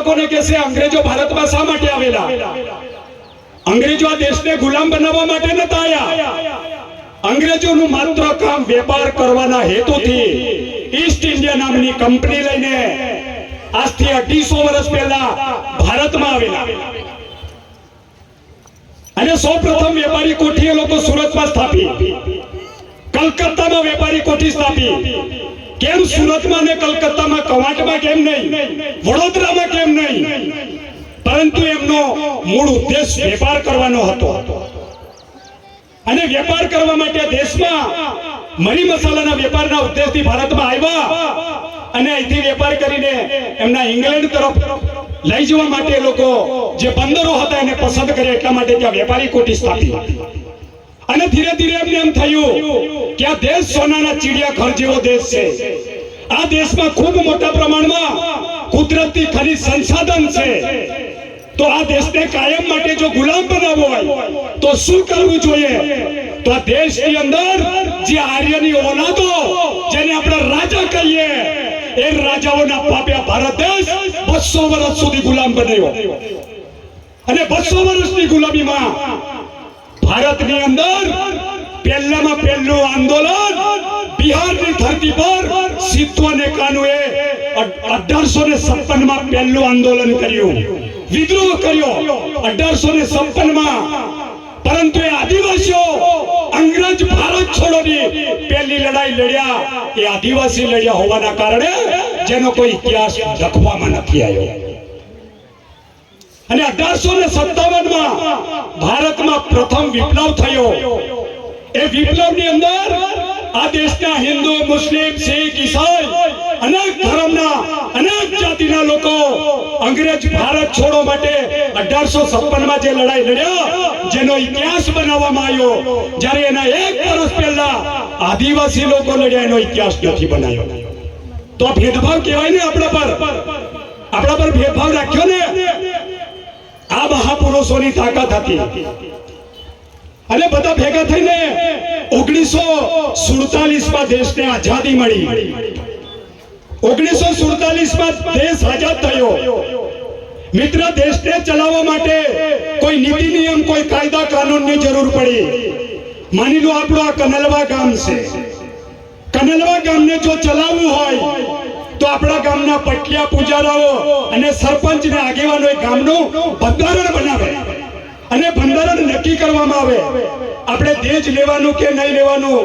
બાળકોને કહેશે અંગ્રેજો ભારતમાં શા માટે આવેલા? અંગ્રેજો આ દેશને ગુલામ બનાવવા માટે નતા આવ્યા. અંગ્રેજોનું માત્ર કામ વેપાર કરવાના હેતુથી ઈસ્ટ ઇન્ડિયા નામની કંપની લઈને આજથી 250 વર્ષ પહેલા ભારતમાં આવેલા. અને સૌપ્રથમ વેપારી કોઠી એ લોકો સુરતમાં સ્થાપી, કલકત્તામાં વેપારી કોઠી સ્થાપી. કેમ સુરતમાં ને કલકત્તામાં, કવાંટમાં કેમ નહીં, વડોદરામાં કેમ નહીં? પરંતુ એમનો મૂળ ઉદ્દેશ વેપાર કરવાનો હતો. અને વેપાર કરવા માટે દેશમાં મરી મસાલાના વેપારના ઉદ્દેશથી ભારતમાં આવ્યા અને અહીંથી વેપાર કરીને એમના ઇંગ્લેન્ડ તરફ લઈ જવા માટે લોકો જે બંદરો હતા એને પસંદ કર્યા, એટલા માટે ત્યાં વેપારી કોઠી સ્થાપી. અને ધીરે ધીરે એમને એમ થયું કે આ દેશ સોનાના ચિડિયાઘર જેવો દેશ છે. આ દેશમાં ખૂબ મોટા પ્રમાણમાં કુદરતી ખનિજ સંસાધન છે. તો આ દેશને કાયમ માટે જો ગુલામ બનાવવો હોય તો શું કરવું જોઈએ? તો આ દેશની અંદર જે આર્યની ઓલાદો, જેને આપણે રાજા કહીએ, એ રાજાઓના પાપ્યા ભારત દેશ 200 વર્ષ સુધી ગુલામ બન્યો. અને 200 વર્ષની ગુલામીમાં ભારતની અંદર પહેલામાં પહેલું આંદોલન બિહારની ધરતી પર સિદ્ધુ અને કાનુએ 1856 માં પહેલું આંદોલન કર્યું, વિદ્રોહ કર્યો 1856 માં. પરંતુ એ આદિવાસીઓ અંગ્રેજ ભારત છોડોની પહેલી લડાઈ લડ્યા, એ આદિવાસી લડ્યા હોવાના કારણે જેનો કોઈ ઇતિહાસ લખવામાં નથી આવ્યો. અને 1857 માં ભારતમાં પ્રથમ વિપ્લવ થયો. એ વિપ્લવની અંદર આ દેશના હિન્દુ, મુસ્લિમ, શીખ, ઈસાઈ અનેક ધર્મના, અનેક જાતિના લોકો અંગ્રેજ ભારત છોડો માટે 1856 માં જે લડાઈ લડ્યા, જેનો ઇતિહાસ બનાવવામાં આવ્યો, જ્યારે એના 1 વર્ષ પહેલા આદિવાસી લોકો લડ્યા, એનો ઇતિહાસ નથી બનાવ્યો. તો ભેદભાવ કહેવાય ને આપણા પર ભેદભાવ રાખ્યો ને. આ મહાપુરુષોની તાકાત હતી. અને બધા ભેગા થઈને 1947 માં દેશને આઝાદી મળી. 1947 માં દેશ આઝાદ થયો. મિત્ર, દેશને ચલાવવા માટે કોઈ નીતિ નિયમ, કોઈ કાયદા કાનૂનની જરૂર પડી. માની લો આપણું આ કનલવા ગામ છે. કનલવા ગામને જો ચલાવવું હોય તો આપણા ગામના પટલિયા પૂજારાઓ અને સરપંચ ને આગેવાનો એ ગામનું બંધારણ બનાવે અને બંધારણ નક્કી કરવામાં આવે. આપણે દેજ લેવાનું કે નહીં લેવાનું,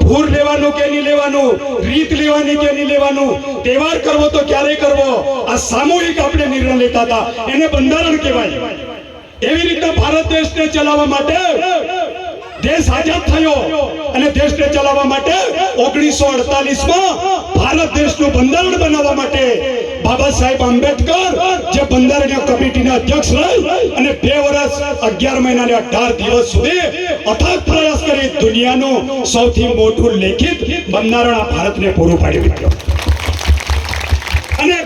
ભૂર લેવાનું કે નહીં લેવાનું, રીત લેવાની કે નહીં લેવાનું, તહેવાર કરવો તો ક્યારે કરવો, આ સામૂહિક આપણે નિર્ણય લેતા હતા, એને બંધારણ કહેવાય. એવી રીતે ભારત દેશને ચલાવવા માટે દેશ આઝાદ થયો. અને દેશને ચલાવવા માટે 1948 માં ભારત દેશનું બંધારણ બનાવવા માટે બાબા સાહેબ આંબેડકર જે બંધારણીય કમિટીના અધ્યક્ષ રહી અને 2 વર્ષ 11 મહિના અને 18 દિવસ સુધી અથાગ પ્રયાસ કરી દુનિયાનું સૌથી મોટું લેખિત બંધારણ આ ભારતને પૂરું પાડ્યું. અને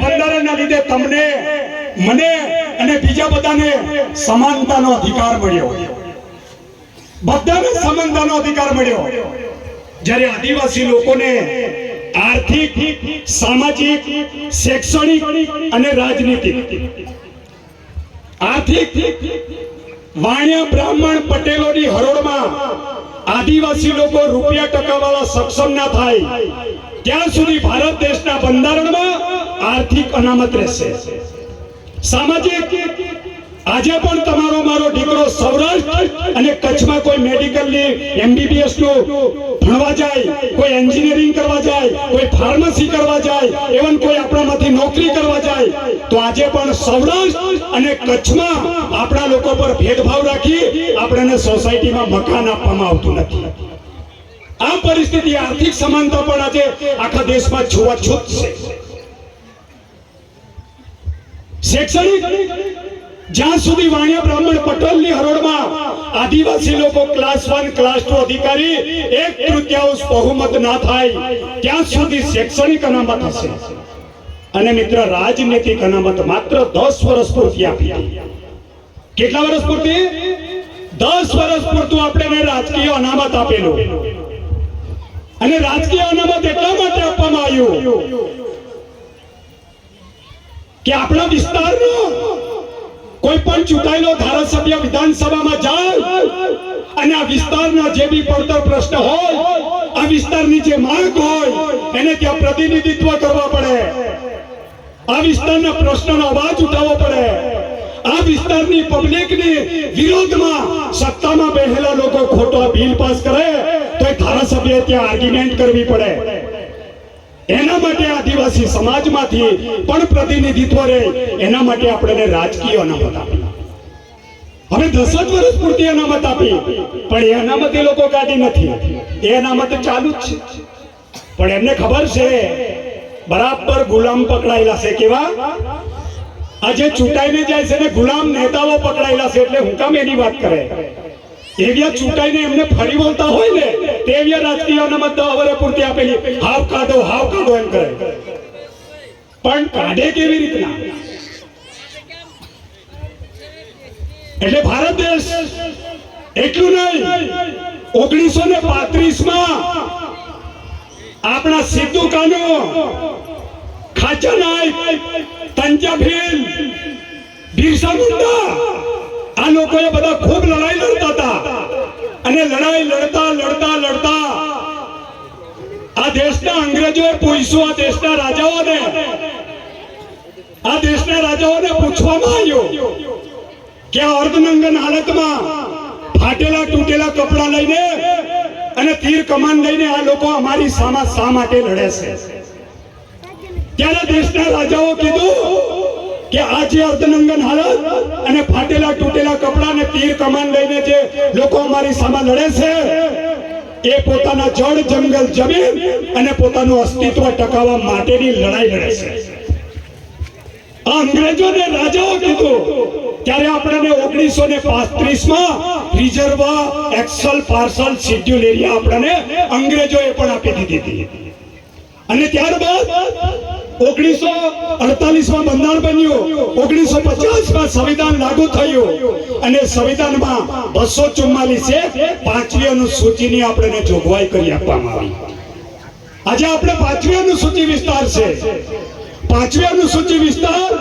બંધારણના લીધે તમને, મને અને બીજા બધાને સમાનતાનો અધિકાર મળ્યો. બધાને સમાનતાનો અધિકાર મળ્યો. જ્યારે આદિવાસી લોકોને આર્થિક, સામાજિક, શૈક્ષણિક અને રાજનીતિક, આર્થિક વાણિયા, બ્રાહ્મણ, પટેલોની હરોળમાં આદિવાસી લોકો રૂપિયા ટકાવાળા સક્ષમ ના થાય ત્યાં સુધી ભારત દેશના બંધારણમાં આર્થિક અનામત રહેશે. સામાજિક, આજે પણ તમારો મારો દીકરો સૌરાષ્ટ્ર અને કચ્છમાં કોઈ મેડિકલની MBBS નું ભણવા જાય, કોઈ એન્જિનિયરિંગ કરવા જાય, કોઈ ફાર્મસી કરવા જાય, એવન કોઈ આપણામાંથી નોકરી કરવા જાય, તો આજે પણ સૌરાષ્ટ્ર અને કચ્છમાં આપણા લોકો પર ભેદભાવ રાખી આપણને સોસાયટીમાં મકાન આપવામાં આવતું નથી. આ પરિસ્થિતિ, આર્થિક સમાનતા પણ આજે આખા દેશમાં છૂવાછૂત છે. શૈક્ષણિક, જ્યાં સુધી વાણિયા, બ્રાહ્મણ, પટેલની હરોળમાં આદિવાસી લોકો ક્લાસ 1, ક્લાસ 2 અધિકારી 1/3 બહુમત ના થાય ત્યાં સુધી શૈક્ષણિક અનામત હશે. અને મિત્ર, રાજનીતિક અનામત માત્ર 10 વર્ષ પૂરતી આપી. કેટલા વર્ષ પૂરતી? 10 વર્ષ પૂરતું આપણે રાજકીય અનામત આપેલું. અને રાજકીય અનામત એટલા માટે આપવામાં આવ્યું કે આપણા વિસ્તારનો કોઈ પણ ચૂંટાયેલો ધારાસભ્ય વિધાનસભામાં જાય અને આ વિસ્તારના જે બી પડતર પ્રશ્ન હોય, આ વિસ્તારની જે માંગ હોય, એને ત્યાં પ્રતિનિધિત્વ કરવા પડે, આ વિસ્તારના પ્રશ્નનો અવાજ ઉઠાવવો પડે, આ વિસ્તારની પબ્લિકની વિરોધમાં સત્તામાં બેઠેલા લોકો ખોટો બિલ પાસ કરે તો એ ધારાસભ્યએ ત્યાં આર્ગ્યુમેન્ટ કરવી પડે. એના માટે આદિવાસી સમાજમાંથી પણ પ્રતિનિધિત્વ રહે, એના માટે આપણે રાજકીય અનામત આપી. હવે 10 જ વર્ષ પૂરતી અનામત આપી, પણ એ અનામત એ લોકો કાઢી નથી. એ અનામત ચાલુ જ છે, પણ એમને ખબર છે બરાબર ગુલામ પકડાયેલા છે. કેવા? આજે ચૂંટાઈને જાય છે ને ગુલામ નેતાઓ પકડાયેલા છે. એટલે હું કામ એની વાત કરે? એવિયા ચૂંટાઈને એમને ફરી બોલતા હોય ને તેવિયા રાજકીય અનામત 10 વર્ષ પૂરતી આપેલી, હાવ કાઢો એમ કરે. પણ કાઢે કેવી રીતના? એટલે ભારત દેશ એટલું નહીં, 1935માં આપણા સિદ્ધુ કાનો, ખાચર નાયક, તંજા ભીલ, બિરસા મુંડા, આ લોકોએ બધા ખૂબ લડાઈ લડતા હતા. અને લડાઈ લડતા આ દેશના અંગ્રેજોએ પૂછ્યું, આ દેશના રાજાઓને પૂછવામાં આવ્યું કે આ અર્ધનંગન હાલતમાં ફાટેલા તૂટેલા કપડા લઈને અને તીર કમાન લઈને આ લોકો અમારી સામા શા માટે લડે છે? ત્યારે દેશના રાજાઓ કીધું કે આ જે અર્ધનંગન હાલત અને ફાટેલા તૂટેલા કપડા અને તીર કમાન લઈને જે લોકો અમારી સામે લડે છે, એ પોતાના જળ જંગલ જમીન અને પોતાનું અસ્તિત્વ ટકાવવા માટેની લડાઈ લડે છે. આ અંગ્રેજોને રાજાઓ કીધું. ત્યારે આપણને 1935માં રિઝર્વ, એક્સલ, પાર્સલ, શેડ્યુલ એરિયા આપણને અંગ્રેજોએ પણ આપી દીધી હતી. અને ત્યારબાદ 1948માં બંધારણ બન્યું, 1950માં સંવિધાન લાગુ થયું અને સંવિધાનમાં 244 પાંચમી અનુસૂચિની આપણને જોગવાઈ કરી આપવામાં આવી. આજે આપણે પાંચમી અનુસૂચિ વિસ્તાર છે. પાંચમી અનુસૂચિ વિસ્તાર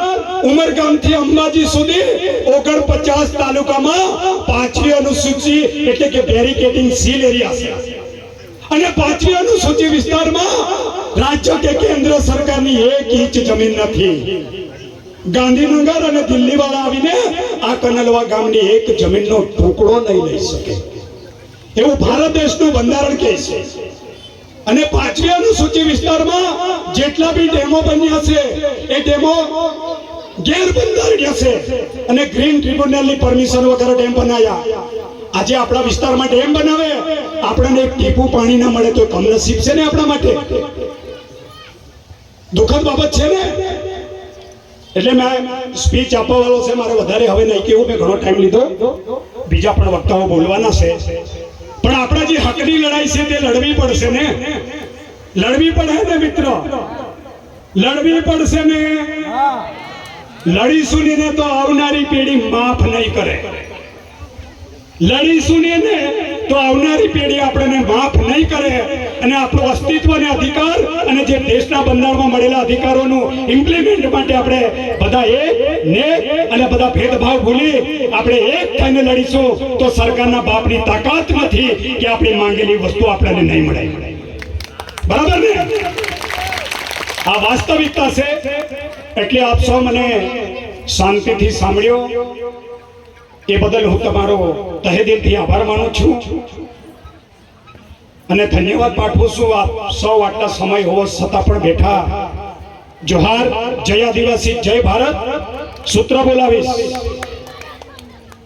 ઉમરગામથી અંબાજી સુધી 49 તાલુકામાં પાંચમી અનુસૂચિ એટલે કે બેરિકેડિંગ સીલ એરિયા છે. અને પાંચમી અનુસૂચિ વિસ્તારમાં રાજ્ય કે કેન્દ્ર સરકારની 1 ઇંચ જમીન નથી. ગાંધીનગર અને દિલ્હી વાળા આવીને આ કનલવા ગામની 1 જમીનનો ટુકડો નહીં લઈ શકે, એવું ભારત દેશનું બંધારણ કહે છે. અને પાંચમી અનુસૂચિ વિસ્તારમાં જેટલા બી ડેમો બન્યા છે એ ડેમો ગેરબંધારણીય છે અને ગ્રીન ટ્રિબ્યુનલની પરમિશન વગર ડેમ બનાવ્યા. આજે આપણા વિસ્તારમાં ડેમ બનાવે, આપણને એક ટીપું પાણી ના મળે તો કમનસીબ છે ને આપણા માટે? દુઃખદ બાબત છે ને? એટલે મેં સ્પીચ આપવા વાળો છે, મારે વધારે હવે નહીં કેવું, મેં ઘણો ટાઈમ લીધો, બીજા પણ વક્તાઓ બોલવાના છે. પણ આપણા જે હકની લડાઈ છે તે લડવી પડશે ને? લડવી પડે ને મિત્રો, લડવી પડશે ને? લડીશું ને તો આવનારી પેઢી માફ નહીં કરે. લડીશું ને તો આવનારી પેઢી આપણને માફ નહીં કરે અને આપણો અસ્તિત્વ અને અધિકાર અને જે દેશના બંધારણમાં મળેલા અધિકારોનું ઇમ્પ્લિમેન્ટ માટે આપણે બધા એક ને અને બધા ભેદભાવ ભૂલી આપણે એક થઈને લડીશું તો સરકારના બાપની તાકાત નથી કે આપણી માંગેલી વસ્તુ આપણને નહીં મળે. બરાબર ને? આ વાસ્તવિકતા છે. એટલે આપ સૌ મને શાંતિથી સાંભળ્યો એ બદલ હું તમારો તહે દિલથી આભાર માનું છું અને ધન્યવાદ પાઠવું છું. આપ સૌ આટલા સમય હોવા છતાં પણ બેઠા. જોહાર, જય આદિવાસી, જય ભારત. સૂત્ર બોલાવીશ.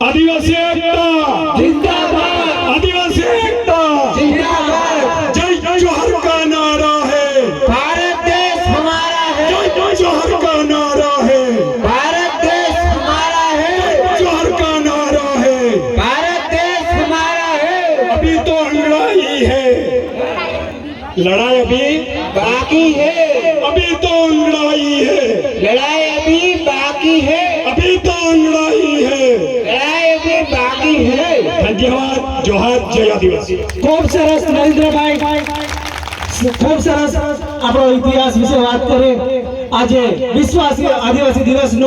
આદિવાસી એકતા जिंदाबाद, आदिवासी एकता जिंदाबाद, जय जोहर का नारा है, भारत देश हमारा है, जय जोहर का नारा है, भारत देश हमारा है, जोहर का नारा है, भारत देश हमारा है। अभी तो अंगड़ाई है, लड़ाई अभी बाकी है, अभी तो अंगड़ाई है, लड़ाई अभी बाकी है, अभी तो अंगड़ाई है. लड़ाई अभी बाकी है। धन्यवाद. जोहार, जय आदिवासी. ખૂબ સરસ નરેન્દ્રભાઈ, ખૂબ સરસ આપણો ઇતિહાસ વિશે વાત કરી. આજે વિશ્વ આદિવાસી દિવસનો